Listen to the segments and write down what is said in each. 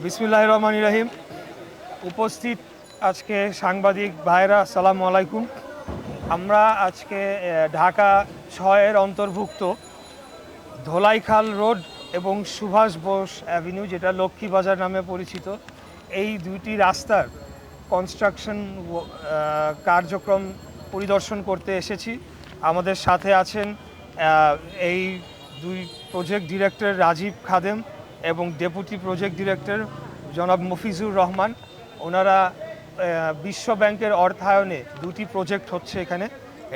বিসমিল্লাহির রহমানির রহিম। উপস্থিত আজকে সাংবাদিক ভাইরা, আসসালামু আলাইকুম। আমরা আজকে ঢাকা ৬-এর অন্তর্ভুক্ত ধোলাইখাল রোড এবং সুভাষ বোস অ্যাভিনিউ, যেটা লক্ষ্মীবাজার নামে পরিচিত, এই দুইটি রাস্তার কনস্ট্রাকশন কার্যক্রম পরিদর্শন করতে এসেছি। আমাদের সাথে আছেন এই দুই প্রজেক্ট ডিরেক্টর রাজীব খাদেম এবং ডেপুটি প্রজেক্ট ডিরেক্টর জনাব মফিজুর রহমান। ওনারা বিশ্ব ব্যাংকের অর্থায়নে দুটি প্রজেক্ট হচ্ছে এখানে।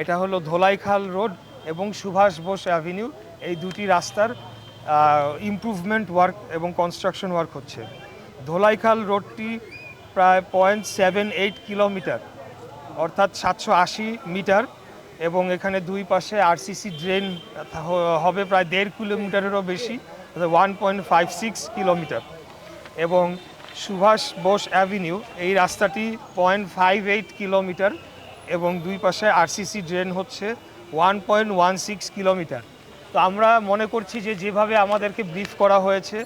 এটা হলো ধোলাইখাল রোড এবং সুভাষ বোস অ্যাভিনিউ, এই দুটি রাস্তার ইমপ্রুভমেন্ট ওয়ার্ক এবং কনস্ট্রাকশন ওয়ার্ক হচ্ছে। ধোলাইখাল রোডটি প্রায় 0.78 কিলোমিটার, অর্থাৎ 780 মিটার, এবং এখানে দুই পাশে আরসিসি ড্রেন হবে প্রায় 1.5 কিলোমিটারেরও বেশি, 1.56 কিলোমিটার। এবং সুভাষ বোস অ্যাভিনিউ এই রাস্তাটি 0.58 কিলোমিটার এবং দুই পাশে আরসিসি ড্রেন হচ্ছে 1.16 কিলোমিটার। তো আমরা মনে করছি যে যেভাবে আমাদেরকে ব্রিফ করা হয়েছে,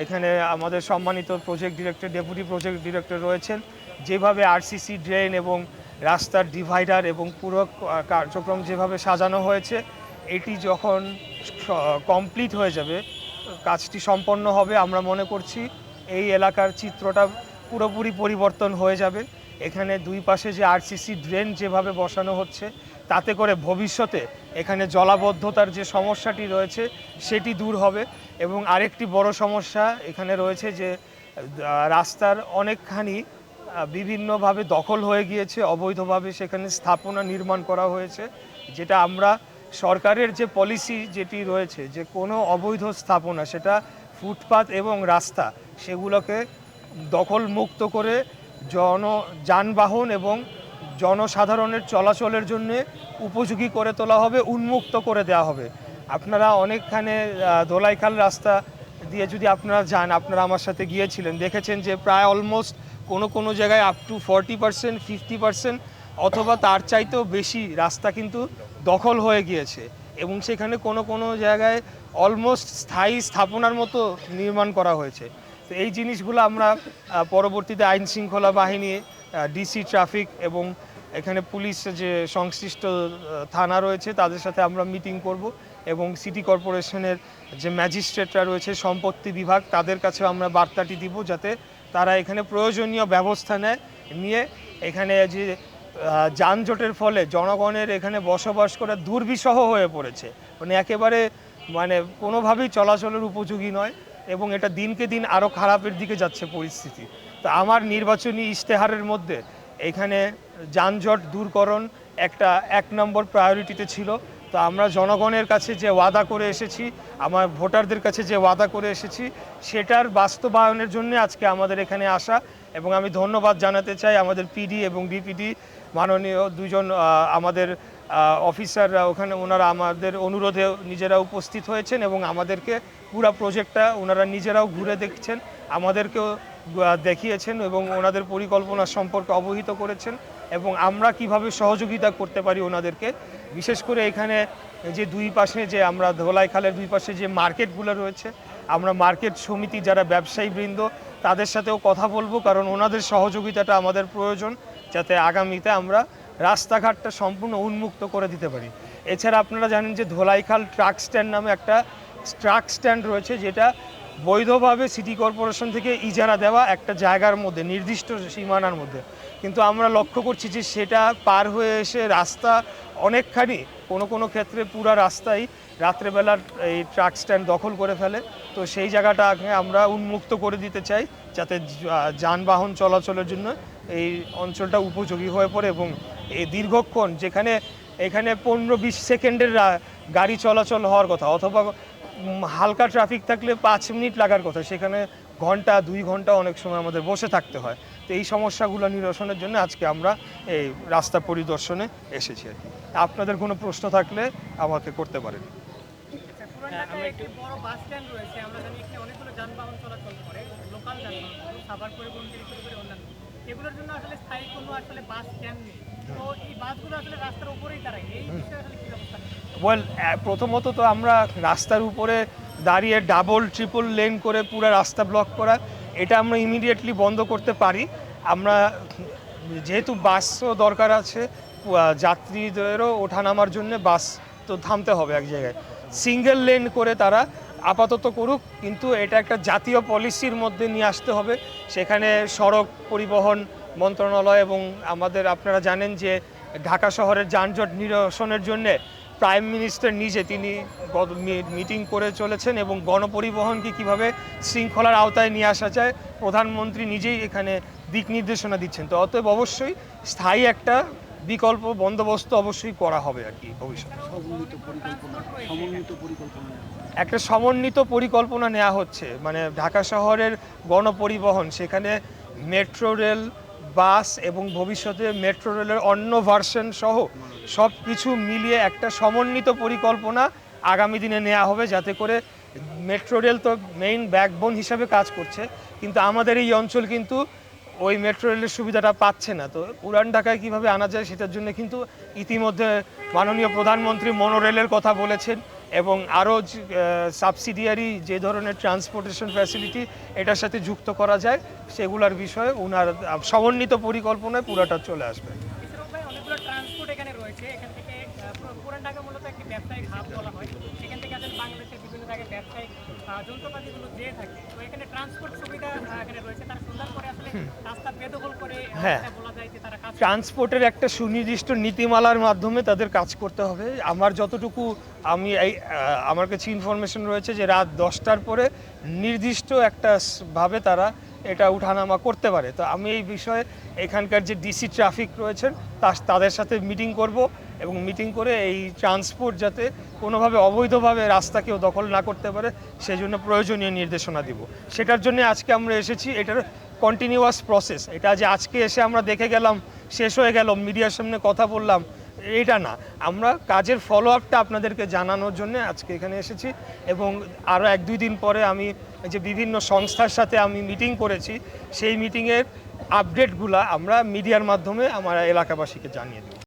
এখানে আমাদের সম্মানিত project director, deputy project director রয়েছেন, যেভাবে আরসিসি ড্রেন এবং রাস্তার ডিভাইডার এবং পুরো কার্যক্রম যেভাবে সাজানো হয়েছে, এটি যখন কমপ্লিট হয়ে যাবে, কাজটি সম্পন্ন হবে, আমরা মনে করছি এই এলাকার চিত্রটা পুরোপুরি পরিবর্তন হয়ে যাবে। এখানে দুই পাশে যে আরসিসি ড্রেন যেভাবে বসানো হচ্ছে, তাতে করে ভবিষ্যতে এখানে জলাবদ্ধতার যে সমস্যাটি রয়েছে সেটি দূর হবে। এবং আরেকটি বড় সমস্যা এখানে রয়েছে যে রাস্তার অনেকখানি বিভিন্নভাবে দখল হয়ে গিয়েছে, অবৈধভাবে সেখানে স্থাপনা নির্মাণ করা হয়েছে, যেটা আমরা সরকারের যে পলিসি যেটি রয়েছে যে কোনো অবৈধ স্থাপনা, সেটা ফুটপাত এবং রাস্তা, সেগুলোকে দখল মুক্ত করে যানবাহন এবং জনসাধারণের চলাচলের জন্য উপযোগী করে তোলা হবে, উন্মুক্ত করে দেওয়া হবে। আপনারা অনেকখানে ধোলাইখাল রাস্তা দিয়ে যদি আপনারা যান, আপনারা আমার সাথে গিয়েছিলেন, দেখেছেন যে প্রায় অলমোস্ট কোনো জায়গায় আপ টু 40%, 50% অথবা তার চাইতেও বেশি রাস্তা কিন্তু দখল হয়ে গিয়েছে, এবং সেখানে কোনো জায়গায় অলমোস্ট স্থায়ী স্থাপনার মতো নির্মাণ করা হয়েছে। তো এই জিনিসগুলো আমরা পরবর্তীতে আইন শৃঙ্খলা বাহিনী, ডিসি ট্রাফিক এবং এখানে পুলিশ যে সংশ্লিষ্ট থানা রয়েছে তাদের সাথে আমরা মিটিং করব, এবং সিটি কর্পোরেশনের যে ম্যাজিস্ট্রেটরা রয়েছে, সম্পত্তি বিভাগ, তাদের কাছে আমরা বার্তাটি দিব যাতে তারা এখানে প্রয়োজনীয় ব্যবস্থা নিয়ে এখানে যে যানজটের ফলে জনগণের এখানে বসবাস করা দুর্বিষহ হয়ে পড়েছে, একেবারে কোনোভাবেই চলাচলের উপযোগী নয়, এবং এটা দিনকে দিন আরও খারাপের দিকে যাচ্ছে পরিস্থিতি। তো আমার নির্বাচনী ইশতেহারের মধ্যে এখানে যানজট দূরকরণ একটা 1 নম্বর প্রায়োরিটিতে ছিল। তো আমরা জনগণের কাছে যে ওয়াদা করে এসেছি, আমার ভোটারদের কাছে যে ওয়াদা করে এসেছি, সেটার বাস্তবায়নের জন্য আজকে আমাদের এখানে আসা। এবং আমি ধন্যবাদ জানাতে চাই আমাদের পিডি এবং ডিপিডি মাননীয় দুজন আমাদের অফিসাররা, ওনারা আমাদের অনুরোধে নিজেরা উপস্থিত হয়েছেন এবং আমাদেরকে পুরো প্রজেক্টটা ওনারা নিজেরাও ঘুরে দেখছেন, আমাদেরকেও দেখিয়েছেন এবং ওনাদের পরিকল্পনা সম্পর্কে অবহিত করেছেন, এবং আমরা কিভাবে সহযোগিতা করতে পারি ওনাদেরকে। বিশেষ করে এখানে যে দুই পাশে যে আমরা ধোলাইখালের দুই পাশে যে মার্কেটগুলো রয়েছে, আমরা মার্কেট সমিতি যারা ব্যবসায়ীবৃন্দ, তাদের সাথেও কথা বলবো, কারণ ওনাদের সহযোগিতাটা আমাদের প্রয়োজন, যাতে আগামীতে আমরা রাস্তাঘাটটা সম্পূর্ণ উন্মুক্ত করে দিতে পারি। এছাড়া আপনারা জানেন যে ধোলাইখাল ট্রাক স্ট্যান্ড নামে একটা ট্রাক স্ট্যান্ড রয়েছে, যেটা বৈধভাবে সিটি কর্পোরেশন থেকে ইজারা দেওয়া একটা জায়গার মধ্যে, নির্দিষ্ট সীমানার মধ্যে। কিন্তু আমরা লক্ষ্য করছি যে সেটা পার হয়ে এসে রাস্তা অনেকখানি, কোনো ক্ষেত্রে পুরো রাস্তাই রাত্রেবেলার এই ট্রাক স্ট্যান্ড দখল করে ফেলে। তো সেই জায়গাটাকে আমরা উন্মুক্ত করে দিতে চাই, যাতে যানবাহন চলাচলের জন্য এই অঞ্চলটা উপযোগী হয়ে পড়ে, এবং এই দীর্ঘক্ষণ যেখানে এখানে 15-20 সেকেন্ডের গাড়ি চলাচল হওয়ার কথা, অথবা হালকা ট্রাফিক থাকলে 5 মিনিট লাগার কথা, সেখানে ঘন্টা 2 ঘন্টা অনেক সময় আমাদের বসে থাকতে হয়। তো এই সমস্যাগুলো নিরসনের জন্য আজকে আমরা এই রাস্তা পরিদর্শনে এসেছি আর কি। আপনাদের কোনো প্রশ্ন থাকলে আমাকে করতে পারেন। প্রথমত তো আমরা রাস্তার উপরে দাঁড়িয়ে ডাবল ট্রিপল লেন করে পুরো রাস্তা ব্লক করা, এটা আমরা ইমিডিয়েটলি বন্ধ করতে পারি। আমরা যেহেতু বাসও দরকার আছে, যাত্রীদেরও ওঠানামার জন্য বাস তো থামতে হবে এক জায়গায়, সিঙ্গেল লেন করে তারা আপাতত করুক, কিন্তু এটা একটা জাতীয় পলিসির মধ্যে নিয়ে আসতে হবে। সেখানে সড়ক পরিবহন মন্ত্রণালয় এবং আমাদের, আপনারা জানেন যে ঢাকা শহরের যানজট নিরসনের জন্যে প্রাইম মিনিস্টার নিজে তিনি মিটিং করে চলেছেন এবং গণপরিবহনকে কীভাবে শৃঙ্খলার আওতায় নিয়ে আসা যায় প্রধানমন্ত্রী নিজেই এখানে দিক নির্দেশনা দিচ্ছেন। তো অতএব অবশ্যই স্থায়ী একটা বিকল্প বন্দোবস্ত অবশ্যই করা হবে আর কি ভবিষ্যতে। একটা সমন্বিত পরিকল্পনা নেওয়া হচ্ছে, মানে ঢাকা শহরের গণপরিবহন, সেখানে মেট্রো রেল, বাস এবং ভবিষ্যতে মেট্রো রেলের অন্য ভার্সন সহ সব কিছু মিলিয়ে একটা সমন্বিত পরিকল্পনা আগামী দিনে নেওয়া হবে, যাতে করে মেট্রো রেল তো মেইন ব্যাকবোন হিসাবে কাজ করছে, কিন্তু আমাদের এই অঞ্চল কিন্তু ওই মেট্রো রেলের সুবিধাটা পাচ্ছে না। তো পুরান ঢাকায় কীভাবে আনা যায় সেটার জন্য কিন্তু ইতিমধ্যে মাননীয় প্রধানমন্ত্রী মনোরেলের কথা বলেছেন এবং আরও সাবসিডিয়ারি যে ধরনের ট্রান্সপোর্টেশন ফ্যাসিলিটি এটার সাথে যুক্ত করা যায় সেগুলোর বিষয়ে ওনার সমন্বিত পরিকল্পনায় পুরাটা চলে আসবে। ট্রান্সপোর্ট এখানে রয়েছে, এখান থেকে পুরান ঢাকা মূলত একটি ব্যবসায়িক হাব বলা হয়, সেখান থেকে আসলে বাংলাদেশের বিভিন্ন জায়গায় ব্যবসায়িক যন্ত্রপাতিগুলো যেয়ে থাকে। তো এখানে ট্রান্সপোর্ট সুবিধা এখানে রয়েছে, তার সুন্দর করে আসলে রাস্তা বেদখল করে বলা যায় যে তারা ট্রান্সপোর্টের একটা সুনির্দিষ্ট নীতিমালার মাধ্যমে তাদের কাজ করতে হবে। আমার যতটুকু আমার কাছে ইনফরমেশন রয়েছে যে রাত 10টার পরে নির্দিষ্ট একটা ভাবে তারা এটা উঠানামা করতে পারে। তো আমি এই বিষয়ে এখানকার যে ডিসি ট্রাফিক রয়েছেন তাদের সাথে মিটিং করব এবং মিটিং করে এই ট্রান্সপোর্ট যাতে কোনোভাবে অবৈধভাবে রাস্তা কেউ দখল না করতে পারে সেই জন্য প্রয়োজনীয় নির্দেশনা দিব। সেটার জন্য আজকে আমরা এসেছি। এটার কন্টিনিউয়াস প্রসেস, এটা যে আজকে এসে আমরা দেখে গেলাম শেষ হয়ে গেল মিডিয়ার সামনে কথা বললাম এটা না, আমরা কাজের ফলো আপটা আপনাদেরকে জানানোর জন্য আজকে এখানে এসেছি। এবং আরও 1-2 দিন পরে আমি যে বিভিন্ন সংস্থার সাথে আমি মিটিং করেছি সেই মিটিংয়ের আপডেটগুলো আমরা মিডিয়ার মাধ্যমে আমার এলাকাবাসীকে জানিয়ে দেব।